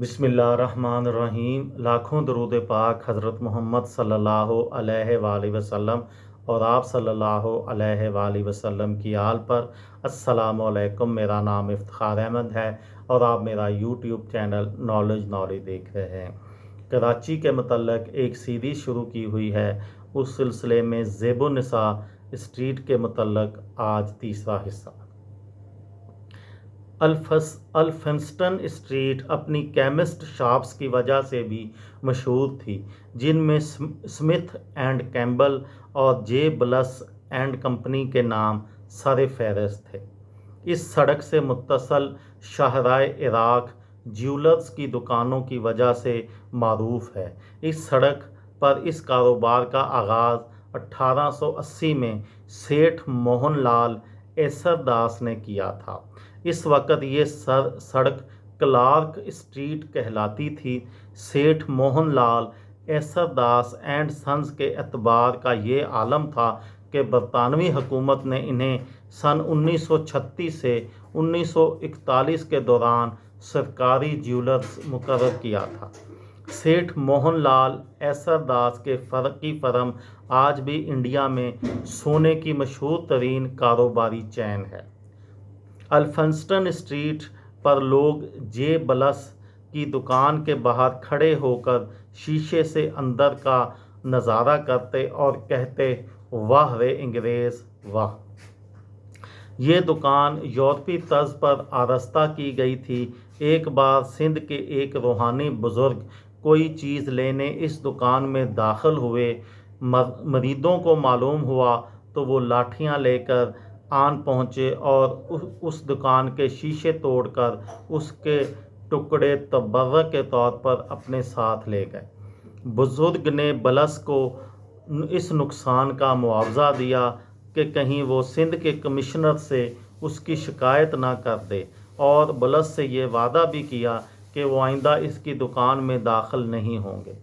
بسم اللہ الرحمن الرحیم۔ لاکھوں درود پاک حضرت محمد صلی اللہ علیہ وآلہ وسلم اور آپ صلی اللہ علیہ وآلہ وسلم کی آل پر۔ السلام علیکم، میرا نام افتخار احمد ہے اور آپ میرا یوٹیوب چینل نالج دیکھ رہے ہیں۔ کراچی کے متعلق ایک سیریز شروع کی ہوئی ہے، اس سلسلے میں زیب النساء اسٹریٹ کے متعلق آج تیسرا حصہ۔ الفنسٹن اسٹریٹ اپنی کیمسٹ شاپس کی وجہ سے بھی مشہور تھی، جن میں سمتھ اینڈ کیمبل اور جے بلس اینڈ کمپنی کے نام سر فہرست تھے۔ اس سڑک سے متصل شاہراہ عراق جیولرز کی دکانوں کی وجہ سے معروف ہے۔ اس سڑک پر اس کاروبار کا آغاز 1880 میں سیٹھ موہن لال ایسر داس نے کیا تھا۔ اس وقت یہ سڑک کلارک اسٹریٹ کہلاتی تھی۔ سیٹھ موہن لال ایسر داس اینڈ سنز کے اعتبار کا یہ عالم تھا کہ برطانوی حکومت نے انہیں سن 1936 سے 1941 کے دوران سرکاری جیولرز مقرر کیا تھا۔ سیٹھ موہن لال ایسر داس کی فرم آج بھی انڈیا میں سونے کی مشہور ترین کاروباری چین ہے۔ الفنسٹن اسٹریٹ پر لوگ جے بلس کی دکان کے باہر کھڑے ہو کر شیشے سے اندر کا نظارہ کرتے اور کہتے، واہ رے انگریز واہ! یہ دکان یورپی طرز پر آراستہ کی گئی تھی۔ ایک بار سندھ کے ایک روحانی بزرگ کوئی چیز لینے اس دکان میں داخل ہوئے۔ مریدوں کو معلوم ہوا تو وہ لاٹھیاں لے کر آن پہنچے اور اس دکان کے شیشے توڑ کر اس کے ٹکڑے تبرک کے طور پر اپنے ساتھ لے گئے۔ بزرگ نے بلس کو اس نقصان کا معاوضہ دیا کہ کہیں وہ سندھ کے کمشنر سے اس کی شکایت نہ کر دے، اور بلس سے یہ وعدہ بھی کیا کہ وہ آئندہ اس کی دکان میں داخل نہیں ہوں گے۔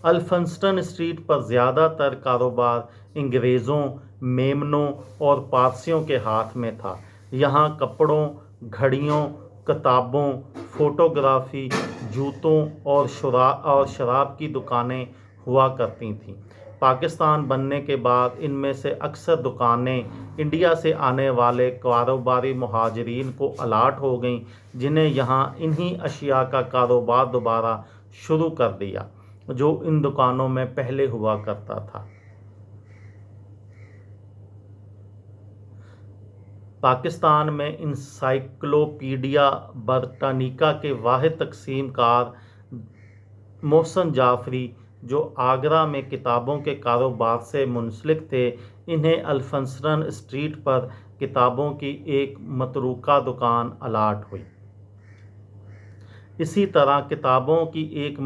الفنسٹن اسٹریٹ پر زیادہ تر کاروبار انگریزوں، میمنوں اور پارسیوں کے ہاتھ میں تھا۔ یہاں کپڑوں، گھڑیوں، کتابوں، فوٹوگرافی، جوتوں اور شراب کی دکانیں ہوا کرتی تھیں۔ پاکستان بننے کے بعد ان میں سے اکثر دکانیں انڈیا سے آنے والے کاروباری مہاجرین کو الاٹ ہو گئیں، جنہیں یہاں انہی اشیاء کا کاروبار دوبارہ شروع کر دیا جو ان دکانوں میں پہلے ہوا کرتا تھا۔ پاکستان میں انسائکلوپیڈیا برٹانیکا کے واحد تقسیم کار محسن جعفری، جو آگرہ میں کتابوں کے کاروبار سے منسلک تھے، انہیں الفنسٹن اسٹریٹ پر کتابوں کی ایک متروکہ دکان الاٹ ہوئی۔ اسی طرح کتابوں کی ایک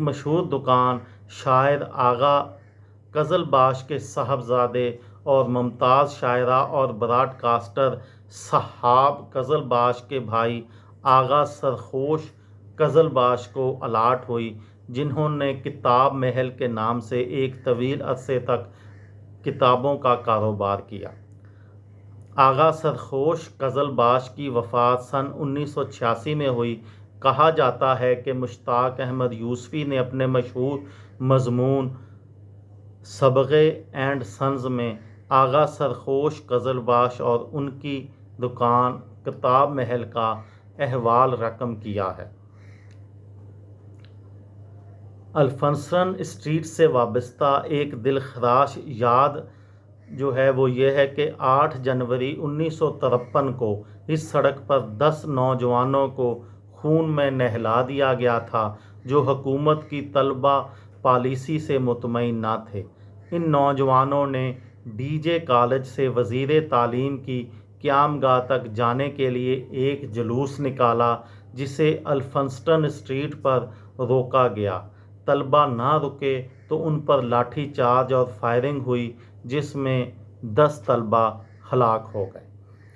مشہور دکان شاعر آغا قزل باش کے صاحبزادے اور ممتاز شاعرہ اور براڈ کاسٹر صحاب قزل باش کے بھائی آغا سرخوش قزل باش کو الاٹ ہوئی، جنہوں نے کتاب محل کے نام سے ایک طویل عرصے تک کتابوں کا کاروبار کیا۔ آغا سرخوش قزل باش کی وفات سن 1986 میں ہوئی۔ کہا جاتا ہے کہ مشتاق احمد یوسفی نے اپنے مشہور مضمون صبغے اینڈ سنز میں آغا سرخوش قزل باش اور ان کی دکان کتاب محل کا احوال رقم کیا ہے۔ الفنسٹن اسٹریٹ سے وابستہ ایک دلخراش یاد وہ یہ ہے کہ 8 جنوری 1953 کو اس سڑک پر 10 نوجوانوں کو خون میں نہلا دیا گیا تھا جو حکومت کی طلبہ پالیسی سے مطمئن نہ تھے۔ ان نوجوانوں نے ڈی جے کالج سے وزیر تعلیم کی قیامگاہ تک جانے کے لیے ایک جلوس نکالا، جسے الفنسٹن اسٹریٹ پر روکا گیا۔ طلبہ نہ رکے تو ان پر لاٹھی چارج اور فائرنگ ہوئی، جس میں 10 طلبہ ہلاک ہو گئے۔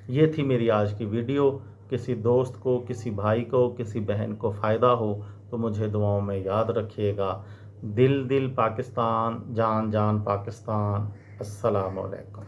یہ تھی میری آج کی ویڈیو۔ کسی دوست کو، کسی بھائی کو، کسی بہن کو فائدہ ہو تو مجھے دعاؤں میں یاد رکھیے گا۔ دل پاکستان، جان پاکستان۔ السلام علیکم۔